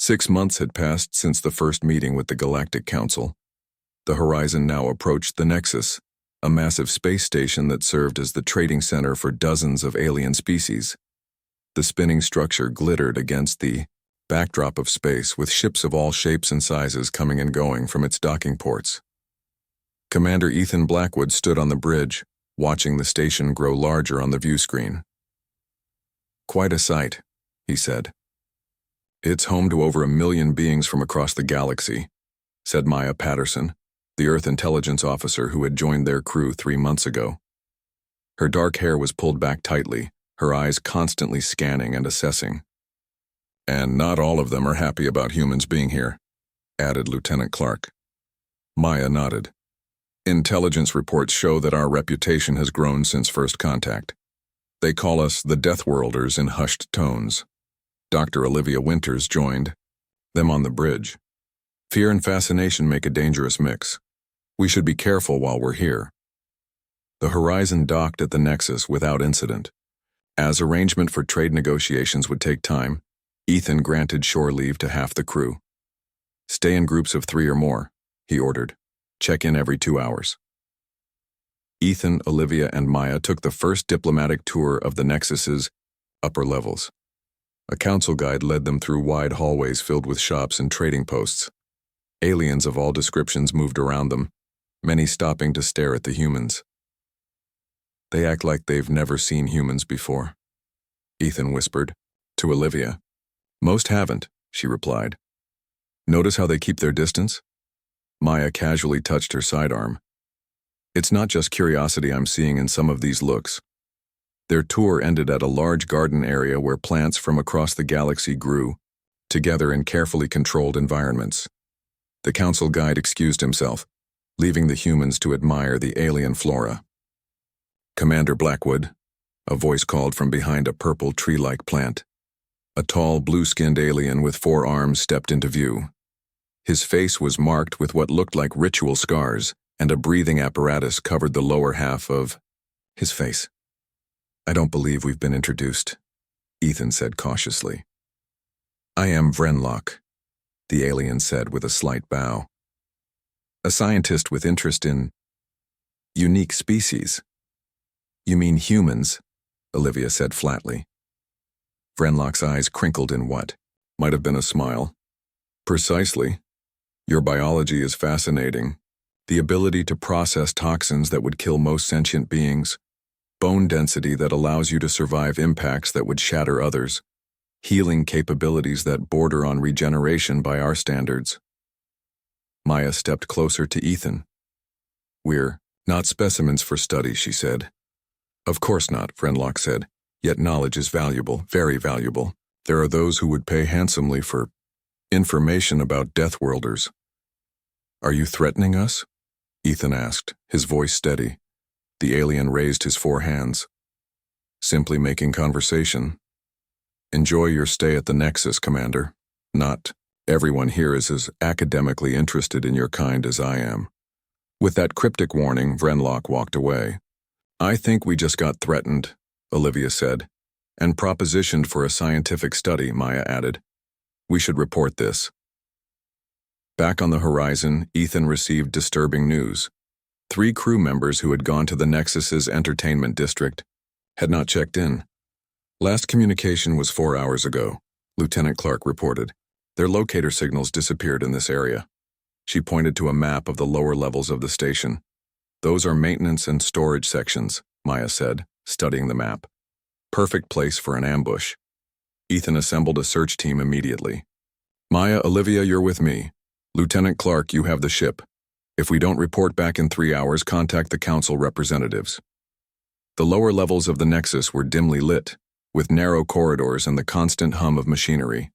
6 months had passed since the first meeting with the Galactic Council. The horizon now approached the Nexus, a massive space station that served as the trading center for dozens of alien species. The spinning structure glittered against the backdrop of space, with ships of all shapes and sizes coming and going from its docking ports. Commander Ethan Blackwood stood on the bridge, watching the station grow larger on the view screen. "Quite a sight," he said. "It's home to over 1 million beings from across the galaxy," said Maya Patterson, the Earth intelligence officer who had joined their crew 3 months ago. Her dark hair was pulled back tightly, her eyes constantly scanning and assessing. "And not all of them are happy about humans being here," added Lieutenant Clark. Maya nodded. "Intelligence reports show that our reputation has grown since first contact. They call us the Deathworlders in hushed tones." Dr. Olivia Winters joined them on the bridge. "Fear and fascination make a dangerous mix. We should be careful while we're here." The Horizon docked at the Nexus without incident. As arrangement for trade negotiations would take time, Ethan granted shore leave to half the crew. "Stay in groups of 3 or more," he ordered. "Check in every 2 hours." Ethan, Olivia, and Maya took the first diplomatic tour of the Nexus's upper levels. A council guide led them through wide hallways filled with shops and trading posts. Aliens of all descriptions moved around them, many stopping to stare at the humans. "They act like they've never seen humans before," Ethan whispered to Olivia. "Most haven't," she replied. "Notice how they keep their distance?" Maya casually touched her sidearm. "It's not just curiosity I'm seeing in some of these looks." Their tour ended at a large garden area where plants from across the galaxy grew, together in carefully controlled environments. The council guide excused himself, leaving the humans to admire the alien flora. "Commander Blackwood," a voice called from behind a purple tree-like plant. A tall, blue-skinned alien with 4 arms stepped into view. His face was marked with what looked like ritual scars, and a breathing apparatus covered the lower half of his face. "I don't believe we've been introduced," Ethan said cautiously. "I am Vrenlock," the alien said with a slight bow. "A scientist with interest in unique species." "You mean humans?" Olivia said flatly. Vrenlock's eyes crinkled in what might have been a smile. "Precisely. Your biology is fascinating. The ability to process toxins that would kill most sentient beings, bone density that allows you to survive impacts that would shatter others, healing capabilities that border on regeneration by our standards." Maya stepped closer to Ethan. "We're not specimens for study," she said. "Of course not," Vrenlock said. "Yet knowledge is valuable, very valuable. There are those who would pay handsomely for information about Deathworlders." "Are you threatening us?" Ethan asked, his voice steady. The alien raised his 4 hands. "Simply making conversation. Enjoy your stay at the Nexus, Commander. Not everyone here is as academically interested in your kind as I am." With that cryptic warning, Vrenlock walked away. "I think we just got threatened," Olivia said. "And propositioned for a scientific study," Maya added. "We should report this." Back on the horizon, Ethan received disturbing news. 3 crew members who had gone to the Nexus's entertainment district had not checked in. "Last communication was 4 hours ago," Lieutenant Clark reported. "Their locator signals disappeared in this area." She pointed to a map of the lower levels of the station. "Those are maintenance and storage sections," Maya said, studying the map. "Perfect place for an ambush." Ethan assembled a search team immediately. "Maya, Olivia, you're with me. Lieutenant Clark, you have the ship. If we don't report back in 3 hours, contact the council representatives." The lower levels of the Nexus were dimly lit, with narrow corridors and the constant hum of machinery.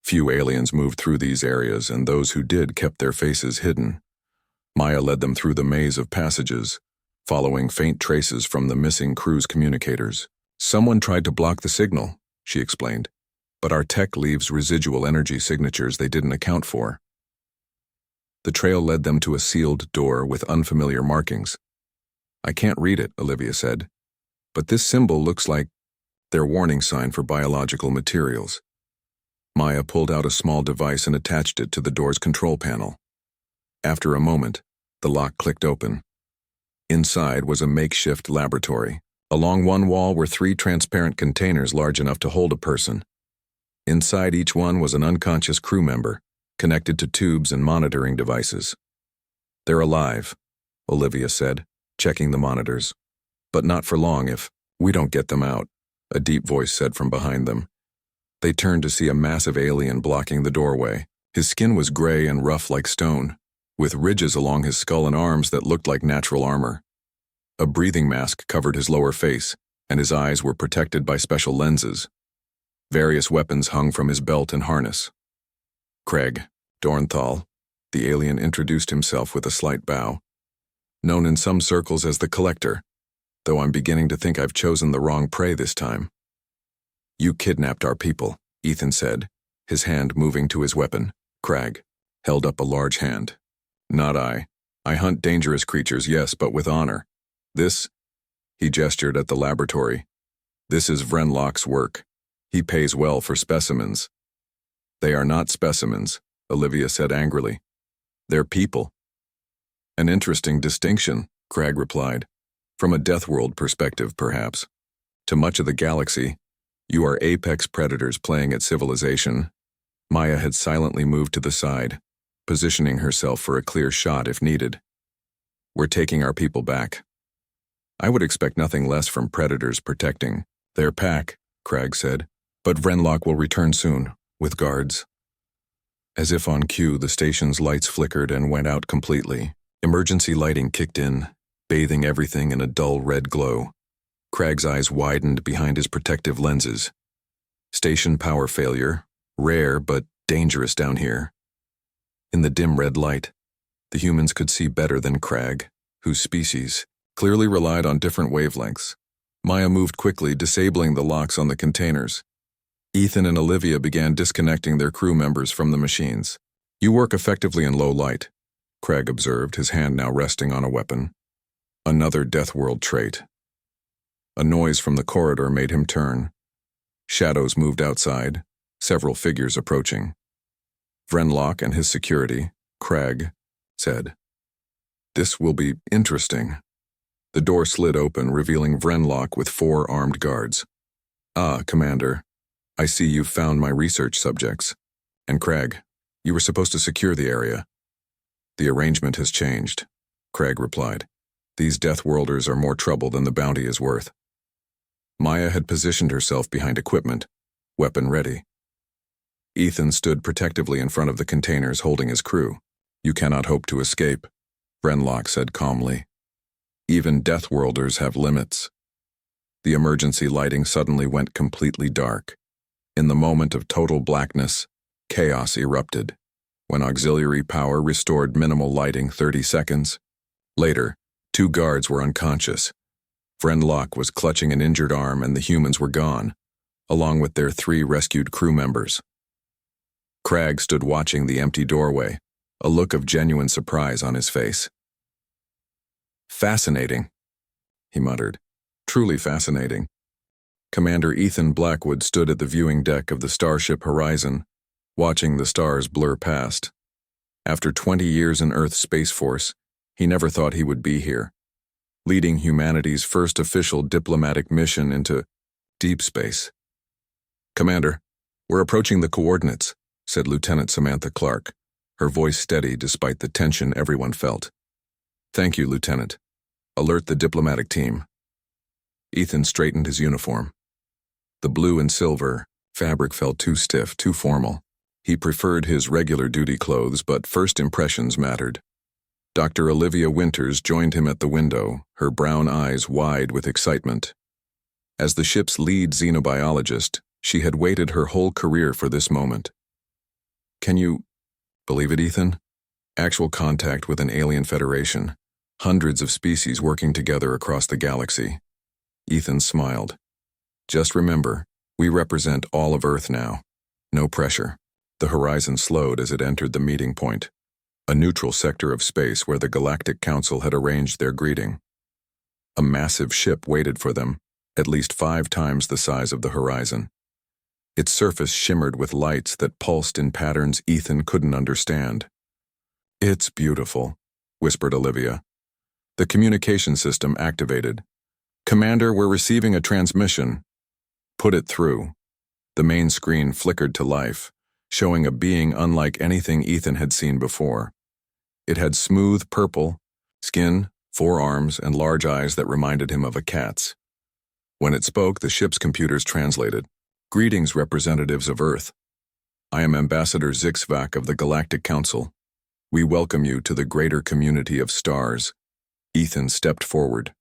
Few aliens moved through these areas, and those who did kept their faces hidden. Maya led them through the maze of passages, following faint traces from the missing crew's communicators. "Someone tried to block the signal," she explained, "but our tech leaves residual energy signatures they didn't account for." The trail led them to a sealed door with unfamiliar markings. "I can't read it," Olivia said, "but this symbol looks like their warning sign for biological materials." Maya pulled out a small device and attached it to the door's control panel. After a moment, the lock clicked open. Inside was a makeshift laboratory. Along one wall were 3 transparent containers large enough to hold a person. Inside each one was an unconscious crew member, connected to tubes and monitoring devices. "They're alive," Olivia said, checking the monitors. "But not for long if we don't get them out," a deep voice said from behind them. They turned to see a massive alien blocking the doorway. His skin was gray and rough like stone, with ridges along his skull and arms that looked like natural armor. A breathing mask covered his lower face, and his eyes were protected by special lenses. Various weapons hung from his belt and harness. "Craig Dornthal," the alien introduced himself with a slight bow. "Known in some circles as the Collector, though I'm beginning to think I've chosen the wrong prey this time." "You kidnapped our people," Ethan said, his hand moving to his weapon. Craig held up a large hand. "Not I. I hunt dangerous creatures, yes, but with honor. This," he gestured at the laboratory, "this is Vrenlock's work. He pays well for specimens." "They are not specimens," Olivia said angrily. "They're people." "An interesting distinction," Craig replied. "From a Deathworld perspective, perhaps. To much of the galaxy, you are apex predators playing at civilization." Maya had silently moved to the side, positioning herself for a clear shot if needed. "We're taking our people back. I would expect nothing less from predators protecting their pack," Craig said, "but Vrenlock will return soon, with guards." As if on cue, the station's lights flickered and went out completely. Emergency lighting kicked in, bathing everything in a dull red glow. Craig's eyes widened behind his protective lenses. Station power failure, rare but dangerous down here. In the dim red light, the humans could see better than Craig, whose species clearly relied on different wavelengths. Maya moved quickly, disabling the locks on the containers. Ethan and Olivia began disconnecting their crew members from the machines. "You work effectively in low light," Craig observed, his hand now resting on a weapon. Another Deathworld trait. A noise from the corridor made him turn. Shadows moved outside, several figures approaching. "Vrenlock and his security," Craig said. "This will be interesting." The door slid open, revealing Vrenlock with 4 armed guards. "Ah, Commander, I see you've found my research subjects. And Craig, you were supposed to secure the area." "The arrangement has changed," Craig replied. "These Deathworlders are more trouble than the bounty is worth." Maya had positioned herself behind equipment, weapon ready. Ethan stood protectively in front of the containers, holding his crew. "You cannot hope to escape," Vrenlock said calmly. "Even Deathworlders have limits." The emergency lighting suddenly went completely dark. In the moment of total blackness, chaos erupted. When auxiliary power restored minimal lighting 30 seconds. Later, 2 guards were unconscious. Vrenlock was clutching an injured arm and the humans were gone, along with their 3 rescued crew members. Craig stood watching the empty doorway, a look of genuine surprise on his face. "Fascinating," he muttered. "Truly fascinating." Commander Ethan Blackwood stood at the viewing deck of the starship Horizon, watching the stars blur past. After 20 years in Earth's Space Force, he never thought he would be here, leading humanity's first official diplomatic mission into deep space. "Commander, we're approaching the coordinates," said Lieutenant Samantha Clark, her voice steady despite the tension everyone felt. "Thank you, Lieutenant. Alert the diplomatic team." Ethan straightened his uniform. The blue and silver fabric felt too stiff, too formal. He preferred his regular duty clothes, but first impressions mattered. Dr. Olivia Winters joined him at the window, her brown eyes wide with excitement. As the ship's lead xenobiologist, she had waited her whole career for this moment. "Can you believe it, Ethan? Actual contact with an alien federation. Hundreds of species working together across the galaxy." Ethan smiled. "Just remember, we represent all of Earth now. No pressure." The Horizon slowed as it entered the meeting point, a neutral sector of space where the Galactic Council had arranged their greeting. A massive ship waited for them, at least 5 times the size of the Horizon. Its surface shimmered with lights that pulsed in patterns Ethan couldn't understand. "It's beautiful," whispered Olivia. The communication system activated. "Commander, we're receiving a transmission." "Put it through." The main screen flickered to life, showing a being unlike anything Ethan had seen before. It had smooth purple skin, 4 arms, and large eyes that reminded him of a cat's. When it spoke, the ship's computers translated. "Greetings, representatives of Earth. I am Ambassador Zixvac of the Galactic Council. We welcome you to the greater community of stars." Ethan stepped forward.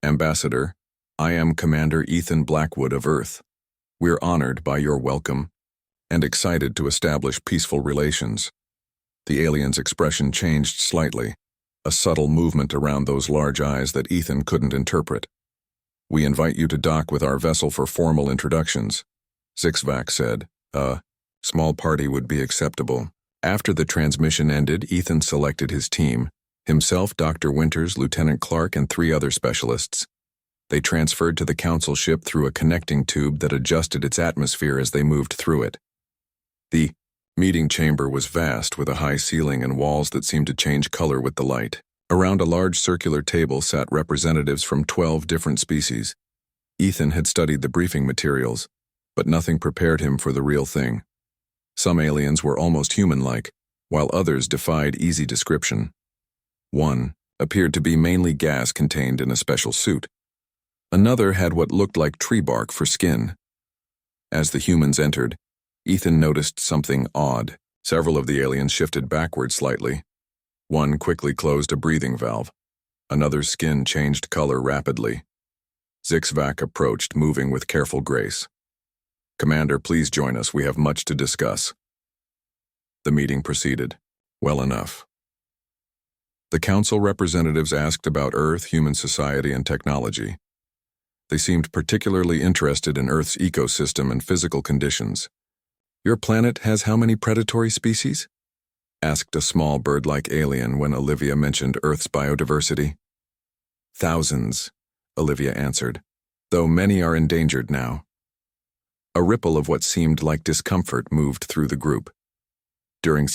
"Ambassador, I am Commander Ethan Blackwood of Earth. We're honored by your welcome and excited to establish peaceful relations." The alien's expression changed slightly, a subtle movement around those large eyes that Ethan couldn't interpret. "We invite you to dock with our vessel for formal introductions," Zixvac said. "A small party would be acceptable." After the transmission ended, Ethan selected his team, himself, Dr. Winters, Lieutenant Clark, and 3 other specialists. They transferred to the council ship through a connecting tube that adjusted its atmosphere as they moved through it. The meeting chamber was vast, with a high ceiling and walls that seemed to change color with the light. Around a large circular table sat representatives from 12 different species. Ethan had studied the briefing materials, but nothing prepared him for the real thing. Some aliens were almost human-like, while others defied easy description. One appeared to be mainly gas contained in a special suit. Another had what looked like tree bark for skin. As the humans entered, Ethan noticed something odd. Several of the aliens shifted backward slightly. One quickly closed a breathing valve. Another's skin changed color rapidly. Zixvac approached, moving with careful grace. "Commander, please join us. We have much to discuss." The meeting proceeded. Well enough. The council representatives asked about Earth, human society, and technology. They seemed particularly interested in Earth's ecosystem and physical conditions. "Your planet has how many predatory species?" asked a small bird-like alien when Olivia mentioned Earth's biodiversity. "Thousands," Olivia answered, "though many are endangered now." A ripple of what seemed like discomfort moved through the group. During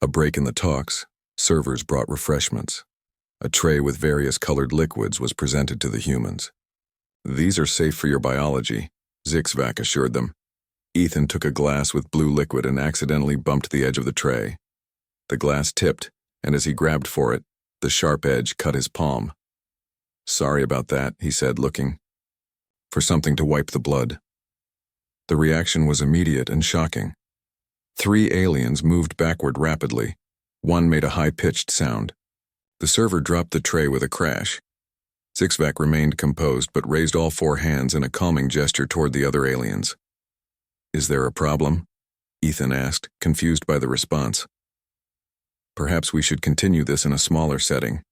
a break in the talks, servers brought refreshments. A tray with various colored liquids was presented to the humans. "These are safe for your biology," Zixvac assured them. Ethan took a glass with blue liquid and accidentally bumped the edge of the tray. The glass tipped, and as he grabbed for it, the sharp edge cut his palm. "Sorry about that," he said, looking for something to wipe the blood. The reaction was immediate and shocking. 3 aliens moved backward rapidly. One made a high-pitched sound. The server dropped the tray with a crash. Zixvac remained composed but raised all 4 hands in a calming gesture toward the other aliens. "Is there a problem?" Ethan asked, confused by the response. "Perhaps we should continue this in a smaller setting,"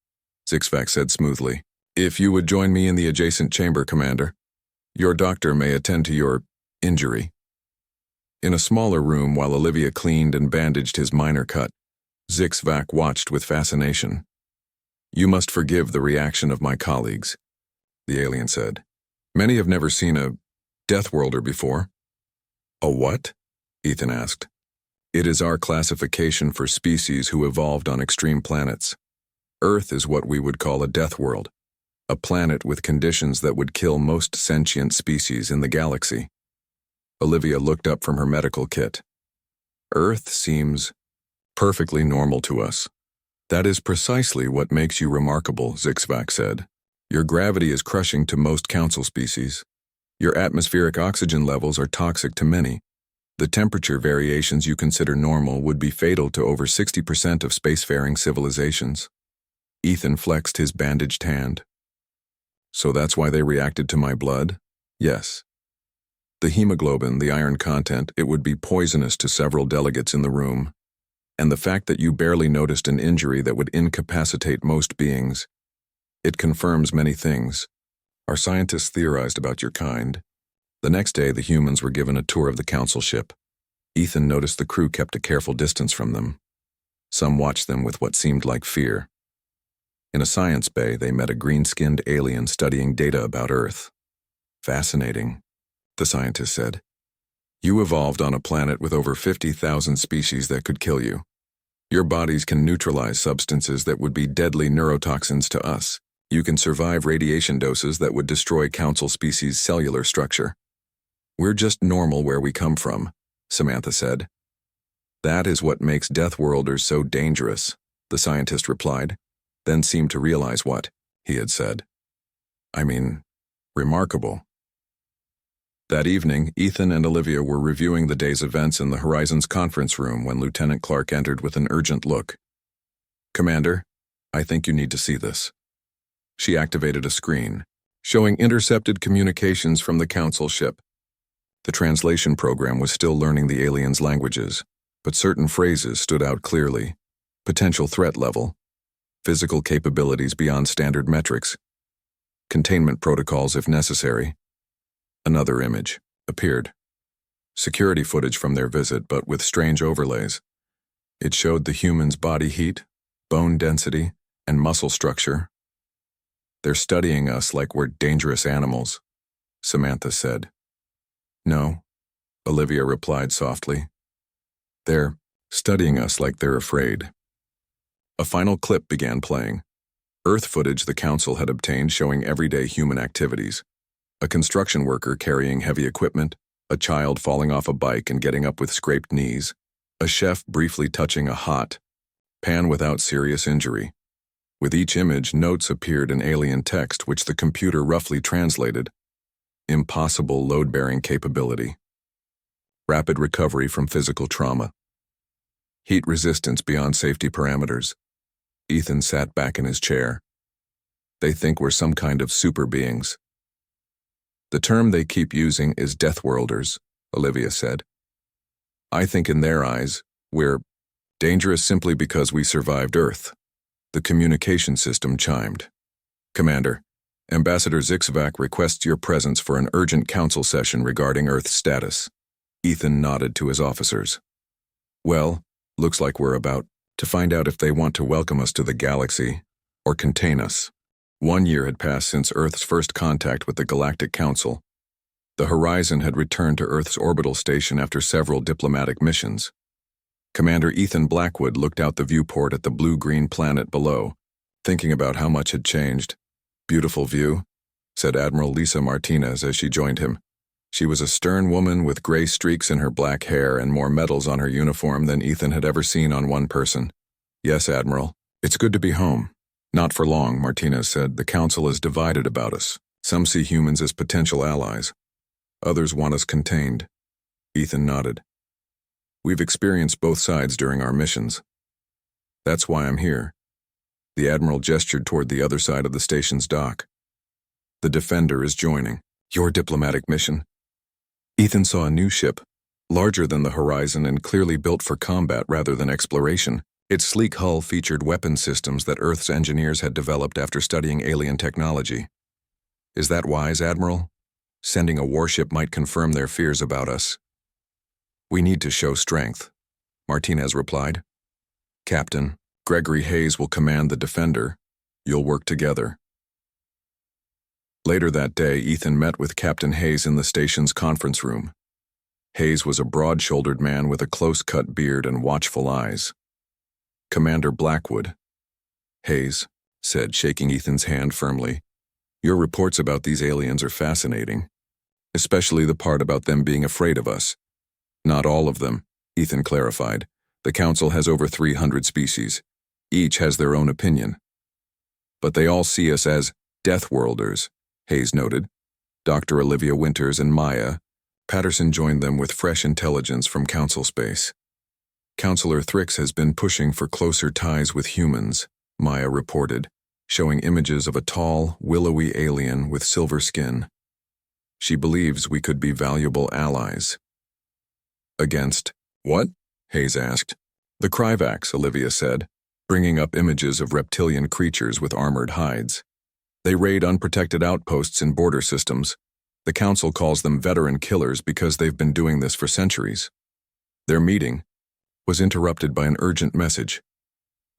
Zixvac said smoothly. "If you would join me in the adjacent chamber, Commander. Your doctor may attend to your injury." In a smaller room, while Olivia cleaned and bandaged his minor cut, Zixvac watched with fascination. "You must forgive the reaction of my colleagues," the alien said. "Many have never seen a Deathworlder before." "A what?" Ethan asked. "It is our classification for species who evolved on extreme planets. Earth is what we would call a death world, a planet with conditions that would kill most sentient species in the galaxy." Olivia looked up from her medical kit. "Earth seems perfectly normal to us." "That is precisely what makes you remarkable," Zixvac said. "Your gravity is crushing to most council species. Your atmospheric oxygen levels are toxic to many. The temperature variations you consider normal would be fatal to over 60% of spacefaring civilizations." Ethan flexed his bandaged hand. "So that's why they reacted to my blood?" "Yes. The hemoglobin, the iron content, it would be poisonous to several delegates in the room. And the fact that you barely noticed an injury that would incapacitate most beings, it confirms many things. Our scientists theorized about your kind." The next day, the humans were given a tour of the council ship. Ethan noticed the crew kept a careful distance from them. Some watched them with what seemed like fear. In a science bay, they met a green-skinned alien studying data about Earth. "Fascinating," the scientist said. You evolved on a planet with over 50,000 species that could kill you. Your bodies can neutralize substances that would be deadly neurotoxins to us. You can survive radiation doses that would destroy Council species' cellular structure. We're just normal where we come from, Samantha said. That is what makes Deathworlders so dangerous, the scientist replied, then seemed to realize what he had said. I mean, remarkable. That evening, Ethan and Olivia were reviewing the day's events in the Horizons conference room when Lieutenant Clark entered with an urgent look. Commander, I think you need to see this. She activated a screen, showing intercepted communications from the Council ship. The translation program was still learning the aliens' languages, but certain phrases stood out clearly. Potential threat level, physical capabilities beyond standard metrics, containment protocols if necessary. Another image appeared. Security footage from their visit, but with strange overlays. It showed the human's body heat, bone density, and muscle structure. They're studying us like we're dangerous animals, Samantha said. No, Olivia replied softly. They're studying us like they're afraid. A final clip began playing. Earth footage the Council had obtained showing everyday human activities. A construction worker carrying heavy equipment, a child falling off a bike and getting up with scraped knees, a chef briefly touching a hot pan without serious injury. With each image, notes appeared in alien text which the computer roughly translated. Impossible load-bearing capability. Rapid recovery from physical trauma. Heat resistance beyond safety parameters. Ethan sat back in his chair. They think we're some kind of super beings. The term they keep using is Deathworlders, Olivia said. I think in their eyes, we're dangerous simply because we survived Earth. The communication system chimed. Commander, Ambassador Zixvac requests your presence for an urgent council session regarding Earth's status. Ethan nodded to his officers. Well, looks like we're about to find out if they want to welcome us to the galaxy or contain us. 1 year had passed since Earth's first contact with the Galactic Council. The Horizon had returned to Earth's orbital station after several diplomatic missions. Commander Ethan Blackwood looked out the viewport at the blue-green planet below, thinking about how much had changed. Beautiful view, said Admiral Lisa Martinez as she joined him. She was a stern woman with gray streaks in her black hair and more medals on her uniform than Ethan had ever seen on one person. Yes, Admiral. It's good to be home. Not for long, Martinez said. The Council is divided about us. Some see humans as potential allies. Others want us contained. Ethan nodded. We've experienced both sides during our missions. That's why I'm here. The Admiral gestured toward the other side of the station's dock. The Defender is joining. Your diplomatic mission? Ethan saw a new ship, larger than the Horizon and clearly built for combat rather than exploration. Its sleek hull featured weapon systems that Earth's engineers had developed after studying alien technology. Is that wise, Admiral? Sending a warship might confirm their fears about us. We need to show strength, Martinez replied. Captain, Gregory Hayes will command the Defender. You'll work together. Later that day, Ethan met with Captain Hayes in the station's conference room. Hayes was a broad-shouldered man with a close-cut beard and watchful eyes. Commander Blackwood. Hayes said, shaking Ethan's hand firmly. Your reports about these aliens are fascinating, especially the part about them being afraid of us. Not all of them, Ethan clarified. The Council has over 300 species. Each has their own opinion. But they all see us as Deathworlders, Hayes noted. Dr. Olivia Winters and Maya Patterson joined them with fresh intelligence from Council space. Counselor Thrix has been pushing for closer ties with humans, Maya reported, showing images of a tall, willowy alien with silver skin. She believes we could be valuable allies. Against what? Hayes asked. The Kryvax, Olivia said, bringing up images of reptilian creatures with armored hides. They raid unprotected outposts in border systems. The Council calls them veteran killers because they've been doing this for centuries. Their meeting was interrupted by an urgent message.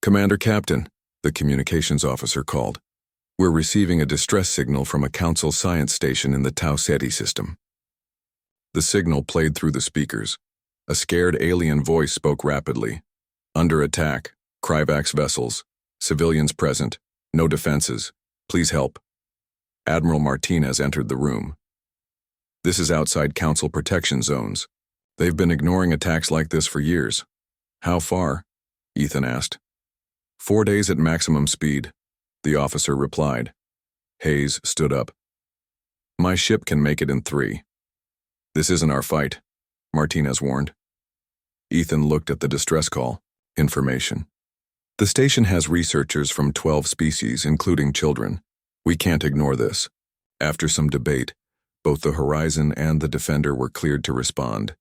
Commander Captain, the communications officer called. We're receiving a distress signal from a Council science station in the Tau Ceti system. The signal played through the speakers. A scared alien voice spoke rapidly. Under attack, Kryvax vessels. Civilians present. No defenses. Please help. Admiral Martinez entered the room. This is outside Council protection zones. They've been ignoring attacks like this for years. How far? Ethan asked. 4 days at maximum speed, the officer replied. Hayes stood up. My ship can make it in 3. This isn't our fight, Martinez warned. Ethan looked at the distress call. Information. The station has researchers from 12 species, including children. We can't ignore this. After some debate, both the Horizon and the Defender were cleared to respond.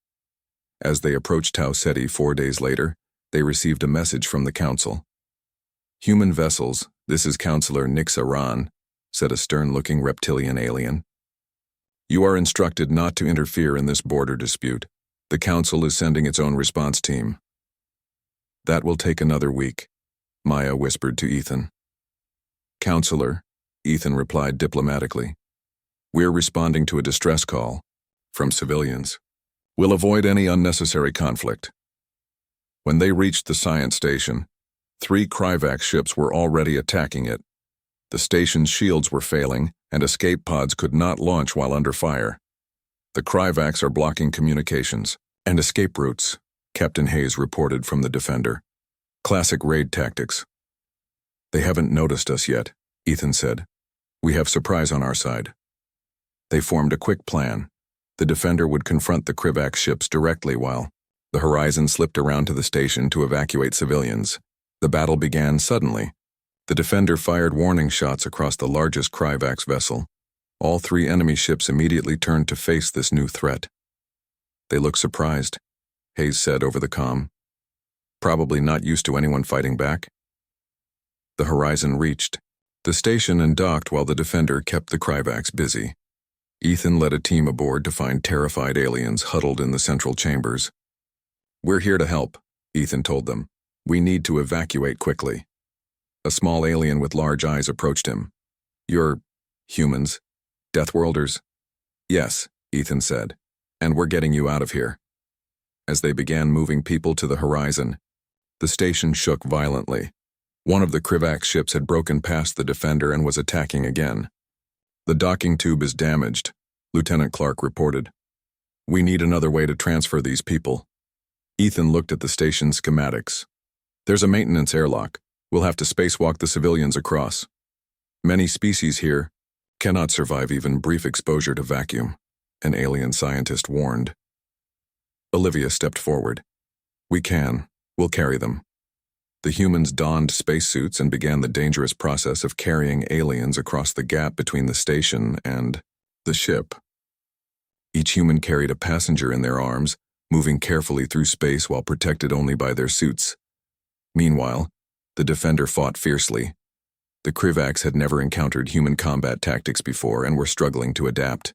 As they approached Tau Ceti 4 days later, they received a message from the Council. Human vessels, this is Counselor Nix Aran, said a stern-looking reptilian alien. You are instructed not to interfere in this border dispute. The Council is sending its own response team. That will take another week, Maya whispered to Ethan. Counselor, Ethan replied diplomatically. We're responding to a distress call from civilians. We'll avoid any unnecessary conflict. When they reached the science station, 3 Kryvax ships were already attacking it. The station's shields were failing, and escape pods could not launch while under fire. The Kryvax are blocking communications and escape routes, Captain Hayes reported from the Defender. Classic raid tactics. They haven't noticed us yet, Ethan said. We have surprise on our side. They formed a quick plan. The Defender would confront the Kryvax ships directly while the Horizon slipped around to the station to evacuate civilians. The battle began suddenly. The Defender fired warning shots across the largest Kryvax vessel. All 3 enemy ships immediately turned to face this new threat. They looked surprised, Hayes said over the comm. Probably not used to anyone fighting back. The Horizon reached the station and docked while the Defender kept the Kryvax busy. Ethan led a team aboard to find terrified aliens huddled in the central chambers. We're here to help, Ethan told them. We need to evacuate quickly. A small alien with large eyes approached him. You're humans? Deathworlders? Yes, Ethan said. And we're getting you out of here. As they began moving people to the Horizon, the station shook violently. One of the Kryvax ships had broken past the Defender and was attacking again. The docking tube is damaged, Lieutenant Clark reported. We need another way to transfer these people. Ethan looked at the station's schematics. There's a maintenance airlock. We'll have to spacewalk the civilians across. Many species here cannot survive even brief exposure to vacuum, an alien scientist warned. Olivia stepped forward. We can. We'll carry them. The humans donned spacesuits and began the dangerous process of carrying aliens across the gap between the station and the ship. Each human carried a passenger in their arms, moving carefully through space while protected only by their suits. Meanwhile, the Defender fought fiercely. The Kryvax had never encountered human combat tactics before and were struggling to adapt.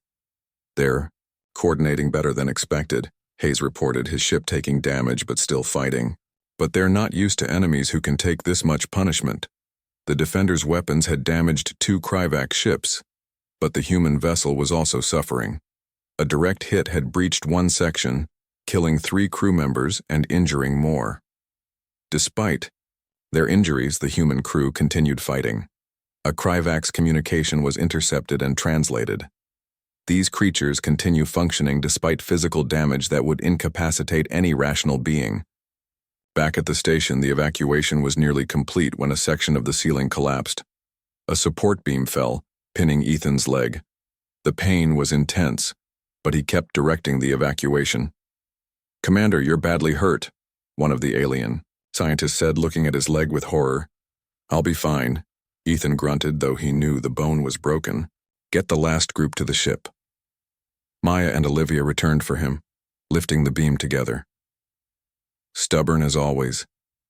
They're coordinating better than expected, Hayes reported, his ship taking damage but still fighting. But they're not used to enemies who can take this much punishment. The Defender's weapons had damaged 2 Kryvax ships, but the human vessel was also suffering. A direct hit had breached one section, killing 3 crew members and injuring more. Despite their injuries, the human crew continued fighting. A Kryvax communication was intercepted and translated. These creatures continue functioning despite physical damage that would incapacitate any rational being. Back at the station, the evacuation was nearly complete when a section of the ceiling collapsed. A support beam fell, pinning Ethan's leg. The pain was intense, but he kept directing the evacuation. Commander, you're badly hurt, one of the alien scientists said, looking at his leg with horror. I'll be fine, Ethan grunted, though he knew the bone was broken. Get the last group to the ship. Maya and Olivia returned for him, lifting the beam together. Stubborn as always,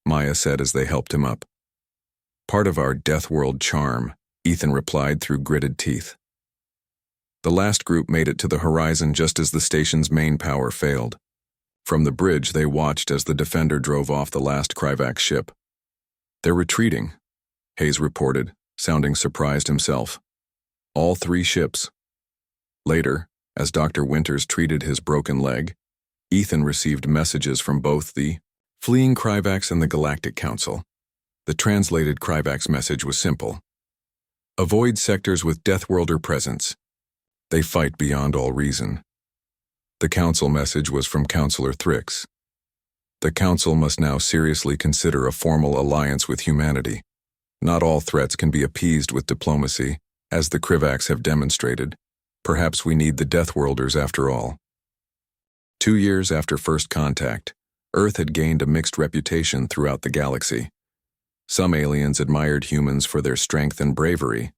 Maya said as they helped him up. Part of our death world charm, Ethan replied through gritted teeth. The last group made it to the Horizon just as the station's main power failed. From the bridge, they watched as the Defender drove off the last Kryvax ship. They're retreating, Hayes reported, sounding surprised himself. All 3 ships. Later, As Dr. Winters treated his broken leg, Ethan received messages from both the fleeing Kryvax and the Galactic Council. The translated Kryvax message was simple. Avoid sectors with Deathworlder presence. They fight beyond all reason. The Council message was from Counselor Thrix. The Council must now seriously consider a formal alliance with humanity. Not all threats can be appeased with diplomacy, as the Kryvax have demonstrated. Perhaps we need the Deathworlders after all. 2 years after first contact, Earth had gained a mixed reputation throughout the galaxy. Some aliens admired humans for their strength and bravery.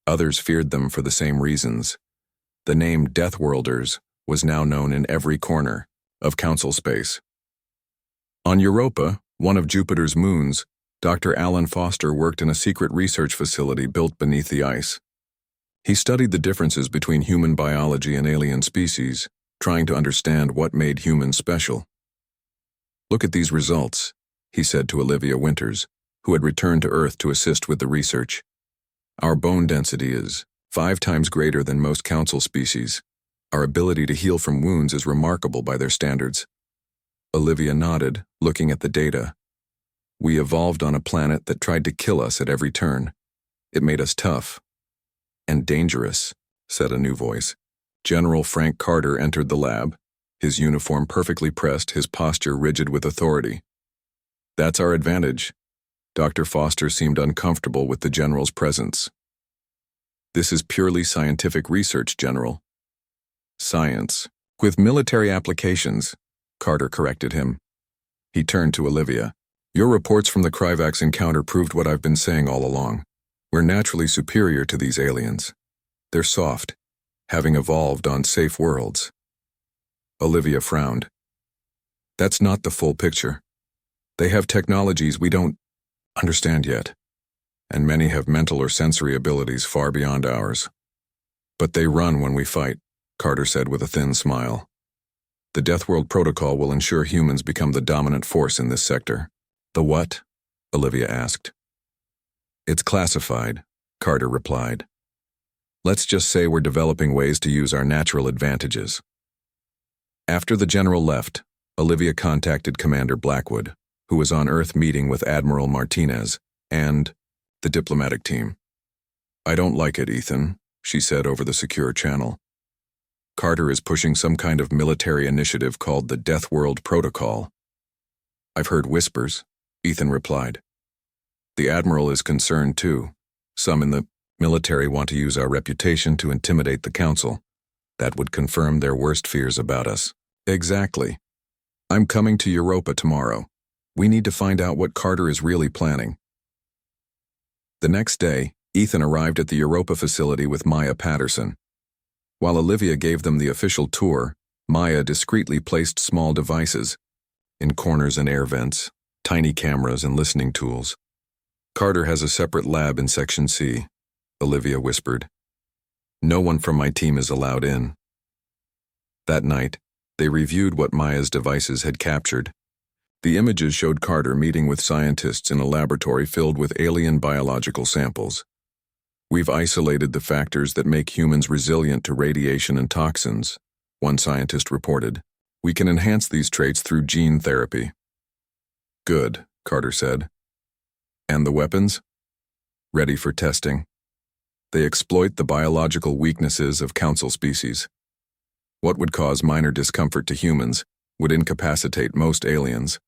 Others feared them for the same reasons. The name Deathworlders was now known in every corner of Council space. On Europa, one of Jupiter's moons, Dr. Alan Foster worked in a secret research facility built beneath the ice. He studied the differences between human biology and alien species, trying to understand what made humans special. Look at these results, he said to Olivia Winters, who had returned to Earth to assist with the research. Our bone density is 5 times greater than most Council species. Our ability to heal from wounds is remarkable by their standards. Olivia nodded, looking at the data. We evolved on a planet that tried to kill us at every turn. It made us tough. And dangerous, said a new voice. General Frank Carter entered the lab, his uniform perfectly pressed, his posture rigid with authority. That's our advantage. Dr. Foster seemed uncomfortable with the general's presence. This is purely scientific research, General. Science. With military applications, Carter corrected him. He turned to Olivia. Your reports from the Kryvax encounter proved what I've been saying all along. We're naturally superior to these aliens. They're soft, having evolved on safe worlds. Olivia frowned. That's not the full picture. They have technologies we don't understand yet, and many have mental or sensory abilities far beyond ours. But they run when we fight, Carter said with a thin smile. The Deathworld Protocol will ensure humans become the dominant force in this sector. The what? Olivia asked. It's classified, Carter replied. Let's just say we're developing ways to use our natural advantages. After the general left, Olivia contacted Commander Blackwood, who was on Earth meeting with Admiral Martinez and the diplomatic team. I don't like it, Ethan, she said over the secure channel. Carter is pushing some kind of military initiative called the Deathworld Protocol. I've heard whispers, Ethan replied. The Admiral is concerned too. Some in the military want to use our reputation to intimidate the Council. That would confirm their worst fears about us. Exactly. I'm coming to Europa tomorrow. We need to find out what Carter is really planning. The next day, Ethan arrived at the Europa facility with Maya Patterson. While Olivia gave them the official tour, Maya discreetly placed small devices in corners and air vents, tiny cameras and listening tools. Carter has a separate lab in Section C, Olivia whispered. No one from my team is allowed in. That night, they reviewed what Maya's devices had captured. The images showed Carter meeting with scientists in a laboratory filled with alien biological samples. We've isolated the factors that make humans resilient to radiation and toxins, one scientist reported. We can enhance these traits through gene therapy. Good, Carter said. And the weapons? Ready for testing. They exploit the biological weaknesses of Council species. What would cause minor discomfort to humans would incapacitate most aliens.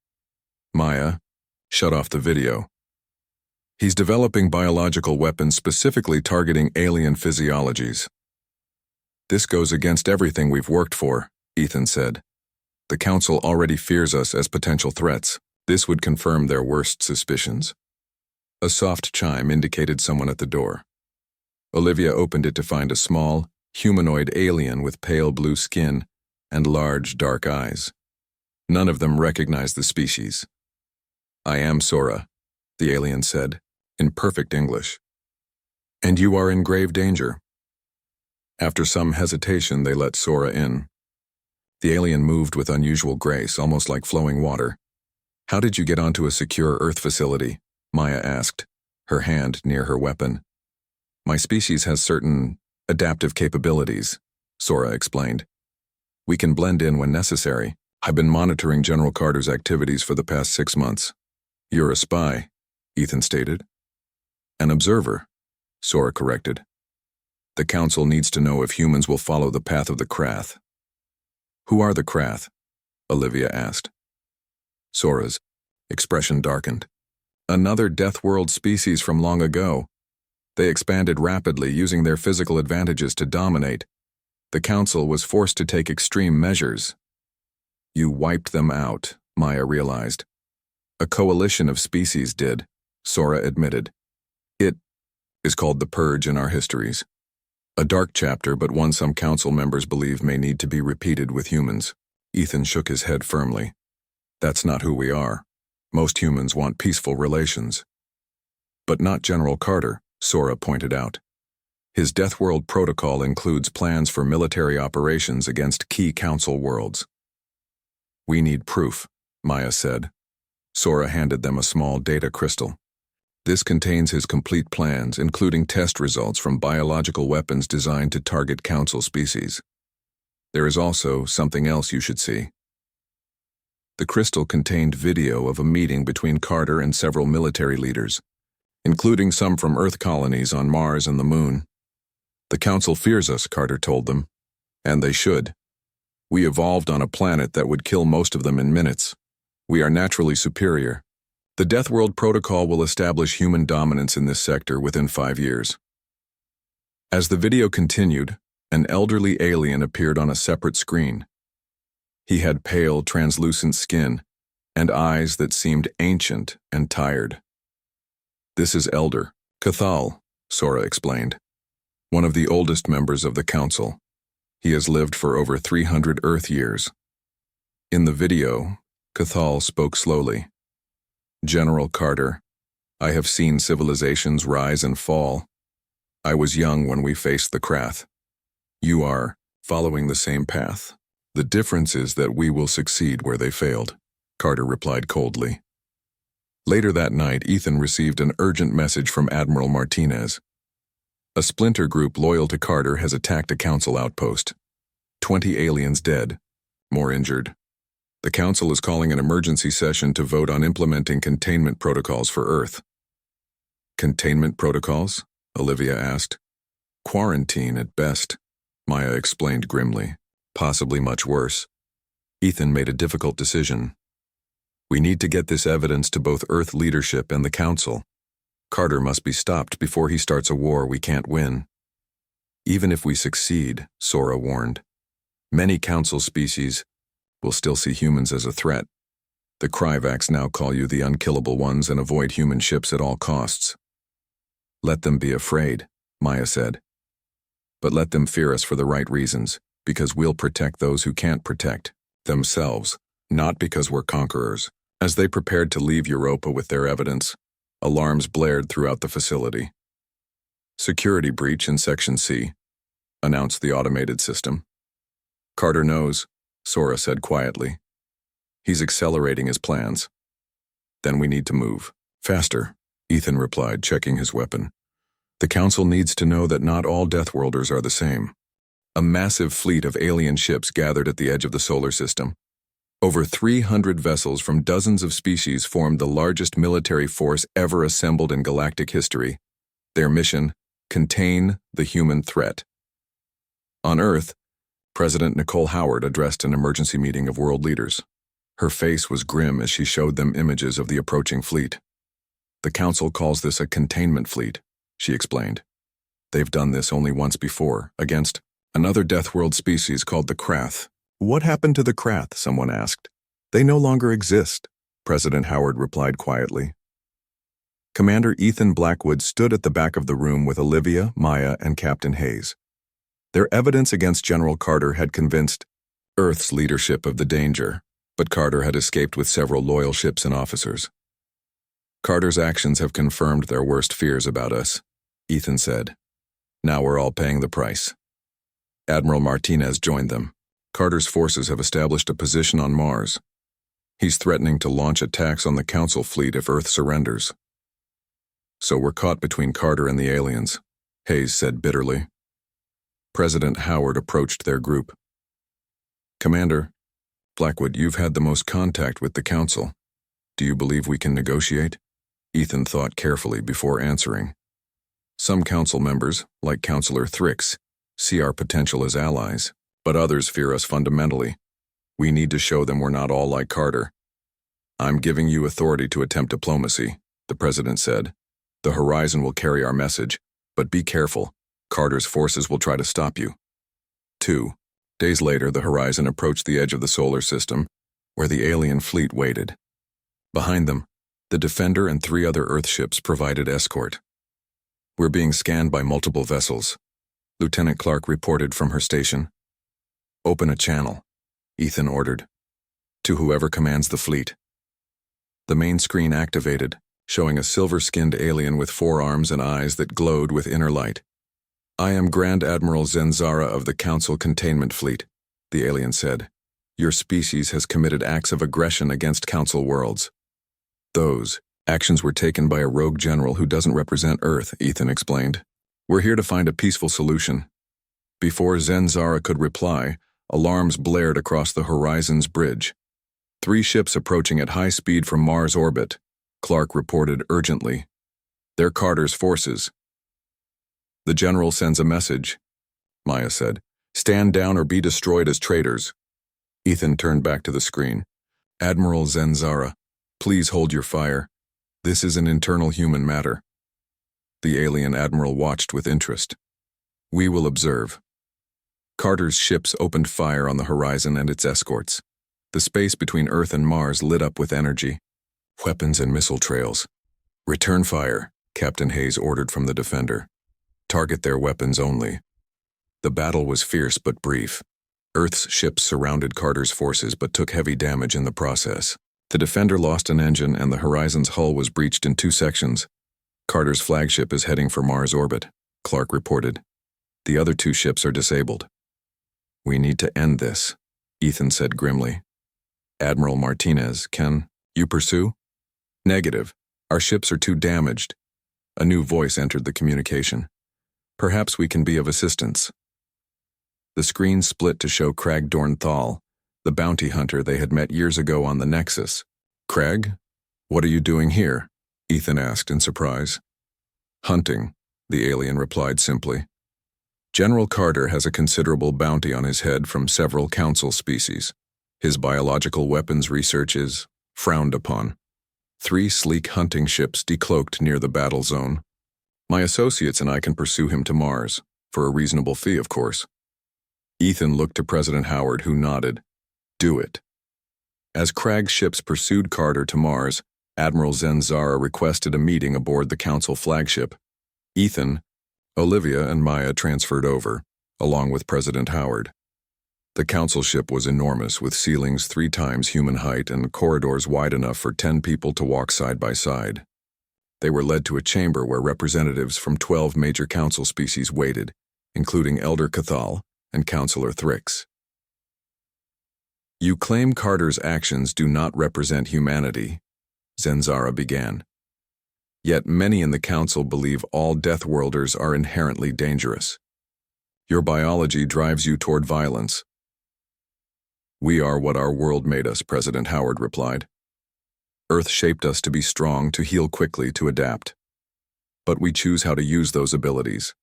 Maya, shut off the video. He's developing biological weapons specifically targeting alien physiologies. This goes against everything we've worked for, Ethan said. The Council already fears us as potential threats. This would confirm their worst suspicions. A soft chime indicated someone at the door. Olivia opened it to find a small, humanoid alien with pale blue skin and large, dark eyes. None of them recognized the species. I am Sora, the alien said, in perfect English. And you are in grave danger. After some hesitation, they let Sora in. The alien moved with unusual grace, almost like flowing water. How did you get onto a secure Earth facility? Maya asked, her hand near her weapon. My species has certain adaptive capabilities, Sora explained. We can blend in when necessary. I've been monitoring General Carter's activities for the past 6 months. You're a spy, Ethan stated. An observer, Sora corrected. The Council needs to know if humans will follow the path of the Krath. Who are the Krath? Olivia asked. Sora's expression darkened. Another Deathworld species from long ago. They expanded rapidly, using their physical advantages to dominate. The Council was forced to take extreme measures. You wiped them out, Maya realized. A coalition of species did, Sora admitted. It is called the Purge in our histories. A dark chapter, but one some Council members believe may need to be repeated with humans. Ethan shook his head firmly. That's not who we are. Most humans want peaceful relations. But not General Carter, Sora pointed out. His Deathworld protocol includes plans for military operations against key Council worlds. We need proof, Maya said. Sora handed them a small data crystal. This contains his complete plans, including test results from biological weapons designed to target Council species. There is also something else you should see. The crystal contained video of a meeting between Carter and several military leaders, including some from Earth colonies on Mars and the Moon. The Council fears us, Carter told them, and they should. We evolved on a planet that would kill most of them in minutes. We are naturally superior. The Deathworld Protocol will establish human dominance in this sector within 5 years. As the video continued, an elderly alien appeared on a separate screen. He had pale, translucent skin and eyes that seemed ancient and tired. This is Elder Cathal, Sora explained, one of the oldest members of the Council. He has lived for over 300 Earth years. In the video, Cathal spoke slowly. General Carter, I have seen civilizations rise and fall. I was young when we faced the Krath. You are following the same path. The difference is that we will succeed where they failed, Carter replied coldly. Later that night, Ethan received an urgent message from Admiral Martinez. A splinter group loyal to Carter has attacked a Council outpost. 20 aliens dead, more injured. The Council is calling an emergency session to vote on implementing containment protocols for Earth. Containment protocols? Olivia asked. Quarantine at best, Maya explained grimly. Possibly much worse. Ethan made a difficult decision. We need to get this evidence to both Earth leadership and the Council. Carter must be stopped before he starts a war we can't win. Even if we succeed, Sora warned, many Council species will still see humans as a threat. The Kryvax now call you the unkillable ones and avoid human ships at all costs. Let them be afraid, Maya said. But let them fear us for the right reasons, because we'll protect those who can't protect themselves, not because we're conquerors. As they prepared to leave Europa with their evidence, alarms blared throughout the facility. Security breach in Section C, announced the automated system. Carter knows, Sora said quietly. He's accelerating his plans. Then we need to move. Faster, Ethan replied, checking his weapon. The Council needs to know that not all Deathworlders are the same. A massive fleet of alien ships gathered at the edge of the solar system. Over 300 vessels from dozens of species formed the largest military force ever assembled in galactic history. Their mission, contain the human threat. On Earth, President Nicole Howard addressed an emergency meeting of world leaders. Her face was grim as she showed them images of the approaching fleet. The Council calls this a containment fleet, she explained. They've done this only once before, against another Deathworld species called the Krath. What happened to the Krath? Someone asked. They no longer exist, President Howard replied quietly. Commander Ethan Blackwood stood at the back of the room with Olivia, Maya, and Captain Hayes. Their evidence against General Carter had convinced Earth's leadership of the danger, but Carter had escaped with several loyal ships and officers. Carter's actions have confirmed their worst fears about us, Ethan said. Now we're all paying the price. Admiral Martinez joined them. Carter's forces have established a position on Mars. He's threatening to launch attacks on the Council fleet if Earth surrenders. So we're caught between Carter and the aliens, Hayes said bitterly. President Howard approached their group. "Commander, Blackwood, you've had the most contact with the Council. Do you believe we can negotiate?" Ethan thought carefully before answering. "Some Council members, like Councillor Thrix, see our potential as allies, but others fear us fundamentally. We need to show them we're not all like Carter." "I'm giving you authority to attempt diplomacy," the President said. "The Horizon will carry our message, but be careful. Carter's forces will try to stop you." 2 days later, the Horizon approached the edge of the solar system, where the alien fleet waited. Behind them, the Defender and 3 other Earthships provided escort. "We're being scanned by multiple vessels," Lieutenant Clark reported from her station. "Open a channel," Ethan ordered, "to whoever commands the fleet." The main screen activated, showing a silver-skinned alien with 4 arms and eyes that glowed with inner light. "I am Grand Admiral Zenzara of the Council Containment Fleet," the alien said. "Your species has committed acts of aggression against Council worlds." "Those actions were taken by a rogue general who doesn't represent Earth," Ethan explained. "We're here to find a peaceful solution." Before Zenzara could reply, alarms blared across the Horizon's bridge. 3 ships approaching at high speed from Mars orbit, Clark reported urgently. "They're Carter's forces." "The General sends a message," Maya said. "Stand down or be destroyed as traitors." Ethan turned back to the screen. "Admiral Zenzara, please hold your fire. This is an internal human matter." The alien admiral watched with interest. "We will observe." Carter's ships opened fire on the Horizon and its escorts. The space between Earth and Mars lit up with energy. Weapons and missile trails. "Return fire," Captain Hayes ordered from the Defender. "Target their weapons only." The battle was fierce but brief. Earth's ships surrounded Carter's forces but took heavy damage in the process. The Defender lost an engine and the Horizon's hull was breached in 2 sections. "Carter's flagship is heading for Mars orbit," Clark reported. "The other 2 ships are disabled." "We need to end this," Ethan said grimly. "Admiral Martinez, can you pursue?" "Negative. Our ships are too damaged." A new voice entered the communication. "Perhaps we can be of assistance." The screen split to show Crag Dornthal, the bounty hunter they had met years ago on the Nexus. "Crag, what are you doing here?" Ethan asked in surprise. "Hunting," the alien replied simply. "General Carter has a considerable bounty on his head from several Council species. His biological weapons research is frowned upon." 3 sleek hunting ships decloaked near the battle zone. "My associates and I can pursue him to Mars, for a reasonable fee, of course." Ethan looked to President Howard, who nodded. "Do it." As Crag's ships pursued Carter to Mars, Admiral Zenzara requested a meeting aboard the Council flagship. Ethan, Olivia, and Maya transferred over, along with President Howard. The Council ship was enormous, with ceilings 3 times human height and corridors wide enough for 10 people to walk side by side. They were led to a chamber where representatives from 12 major Council species waited, including Elder Cathal and Councillor Thrix. "You claim Carter's actions do not represent humanity," Zenzara began. "Yet many in the Council believe all Deathworlders are inherently dangerous. Your biology drives you toward violence." "We are what our world made us," President Howard replied. "Earth shaped us to be strong, to heal quickly, to adapt. But we choose how to use those abilities."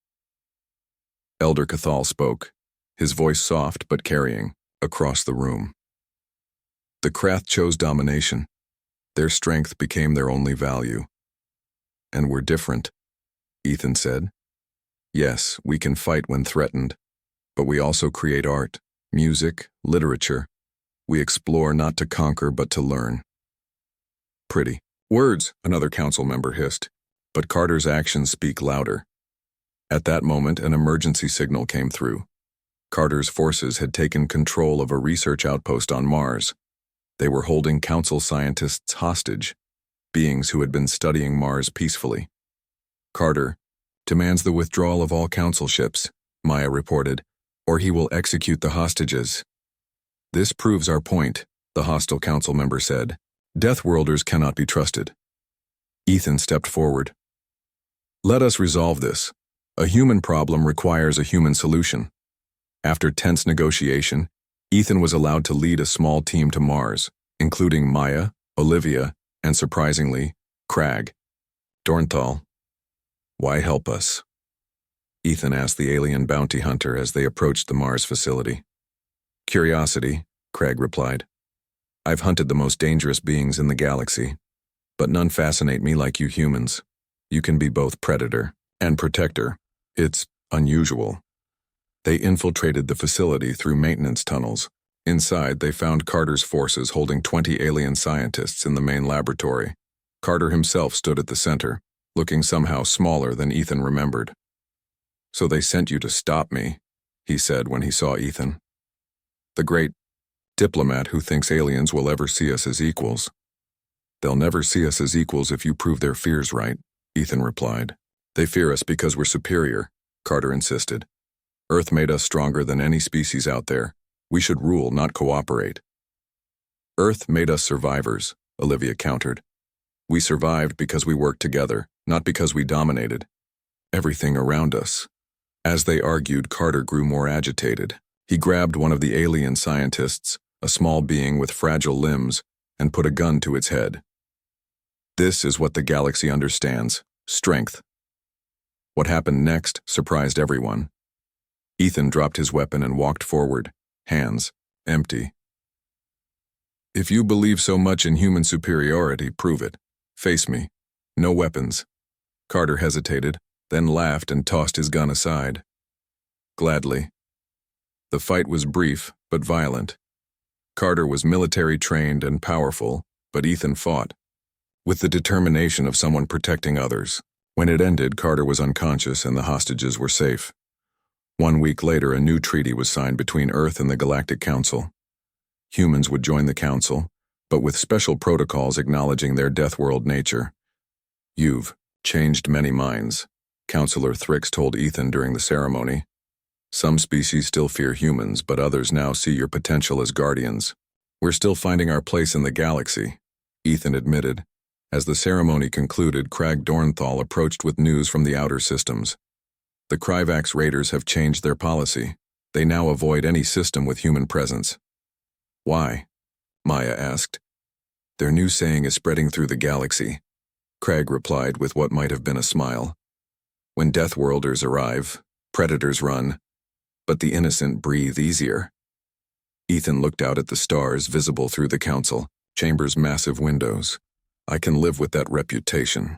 Elder Cathal spoke, his voice soft but carrying, across the room. "The Krath chose domination. Their strength became their only value. And we're different," Ethan said. "Yes, we can fight when threatened, but we also create art, music, literature. We explore not to conquer but to learn." "Pretty words," another Council member hissed, "but Carter's actions speak louder." At that moment, an emergency signal came through. Carter's forces had taken control of a research outpost on Mars. They were holding Council scientists hostage, beings who had been studying Mars peacefully. "Carter demands the withdrawal of all Council ships," Maya reported, "or he will execute the hostages." "This proves our point," the hostile Council member said. "Deathworlders cannot be trusted." Ethan stepped forward. "Let us resolve this. A human problem requires a human solution. After tense negotiation, Ethan was allowed to lead a small team to Mars, including Maya, Olivia, and surprisingly, Crag. Dornthal, why help us? Ethan asked the alien bounty hunter as they approached the Mars facility. Curiosity, Crag replied. I've hunted the most dangerous beings in the galaxy, but none fascinate me like you humans. You can be both predator and protector. It's unusual. They infiltrated the facility through maintenance tunnels. Inside, they found Carter's forces holding 20 alien scientists in the main laboratory. Carter himself stood at the center, looking somehow smaller than Ethan remembered. So they sent you to stop me, he said when he saw Ethan. The great diplomat who thinks aliens will ever see us as equals. They'll never see us as equals if you prove their fears right, Ethan replied. They fear us because we're superior, Carter insisted. Earth made us stronger than any species out there. We should rule, not cooperate. Earth made us survivors, Olivia countered. We survived because we worked together, not because we dominated everything around us. As they argued, Carter grew more agitated. He grabbed one of the alien scientists, a small being with fragile limbs, and put a gun to its head. This is what the galaxy understands: strength. What happened next surprised everyone. Ethan dropped his weapon and walked forward, hands empty. If you believe so much in human superiority, prove it. Face me. No weapons. Carter hesitated, then laughed and tossed his gun aside. Gladly. The fight was brief, but violent. Carter was military trained and powerful, but Ethan fought with the determination of someone protecting others. When it ended, Carter was unconscious and the hostages were safe. 1 week later, a new treaty was signed between Earth and the Galactic Council. Humans would join the Council, but with special protocols acknowledging their Deathworld nature. You've changed many minds, Counselor Thrix told Ethan during the ceremony. Some species still fear humans, but others now see your potential as guardians. We're still finding our place in the galaxy, Ethan admitted. As the ceremony concluded, Crag Dornthal approached with news from the outer systems. The Kryvax raiders have changed their policy. They now avoid any system with human presence. Why? Maya asked. Their new saying is spreading through the galaxy, Crag replied with what might have been a smile. When Deathworlders arrive, predators run, but the innocent breathe easier. Ethan looked out at the stars visible through the council chamber's massive windows. I can live with that reputation.